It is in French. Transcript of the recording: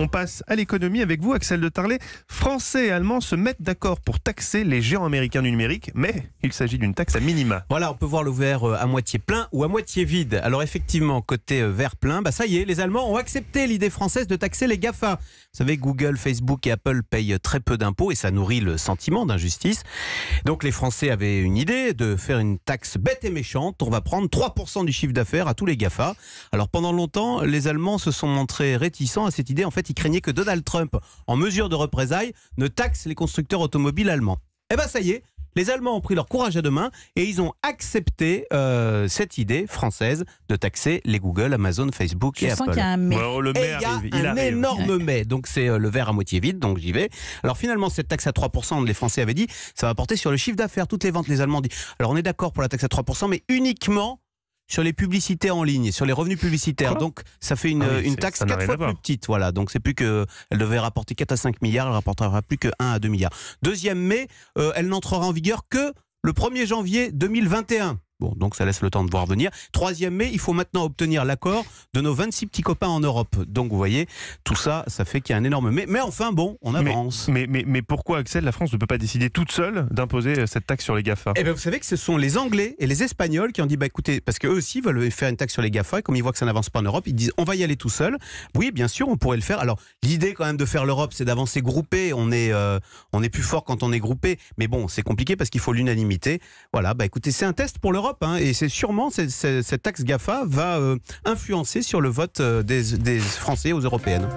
On passe à l'économie avec vous, Axel de Tarlet. Français et Allemands se mettent d'accord pour taxer les géants américains du numérique, mais il s'agit d'une taxe à minima. Voilà, on peut voir le verre à moitié plein ou à moitié vide. Alors effectivement, côté verre plein, ça y est, les Allemands ont accepté l'idée française de taxer les GAFA. Vous savez, Google, Facebook et Apple payent très peu d'impôts et ça nourrit le sentiment d'injustice. Donc les Français avaient une idée de faire une taxe bête et méchante. On va prendre 3% du chiffre d'affaires à tous les GAFA. Alors pendant longtemps, les Allemands se sont montrés réticents à cette idée. En fait, ils craignaient que Donald Trump, en mesure de représailles, ne taxe les constructeurs automobiles allemands. Eh bien ça y est, les Allemands ont pris leur courage à deux mains et ils ont accepté cette idée française de taxer les Google, Amazon, Facebook et Apple. Je sens qu'il y a un mais. Bon, le Et mais il y a un énorme mais, donc c'est le verre à moitié vide, donc j'y vais. Alors finalement, cette taxe à 3%, les Français avaient dit, ça va porter sur le chiffre d'affaires, toutes les ventes. Les Allemands disent, alors on est d'accord pour la taxe à 3%, mais uniquement sur les publicités en ligne, sur les revenus publicitaires. Quoi ? Donc ça fait une taxe ça n'a 4 rien fois à voir. plus petite. Voilà. Donc c'est plus que, elle devait rapporter 4 à 5 milliards, elle rapportera plus que 1 à 2 milliards. Deuxième mai, elle n'entrera en vigueur que le 1er janvier 2021. Bon, donc ça laisse le temps de voir venir. 3e mai, il faut maintenant obtenir l'accord de nos 26 petits copains en Europe. Donc vous voyez, tout ça, ça fait qu'il y a un énorme mais. Mais enfin bon, on avance. Mais pourquoi, Axel, la France ne peut pas décider toute seule d'imposer cette taxe sur les GAFA ? Eh bien, vous savez que ce sont les Anglais et les Espagnols qui ont dit, bah écoutez, parce qu'eux aussi veulent faire une taxe sur les GAFA, et comme ils voient que ça n'avance pas en Europe, ils disent, on va y aller tout seul. Oui, bien sûr, on pourrait le faire. Alors, l'idée quand même de faire l'Europe, c'est d'avancer groupé. On est plus fort quand on est groupé. Mais bon, c'est compliqué parce qu'il faut l'unanimité. Voilà, bah écoutez, c'est un test pour l'Europe, hein, et c'est sûrement cette taxe GAFA va influencer sur le vote des Français aux européennes.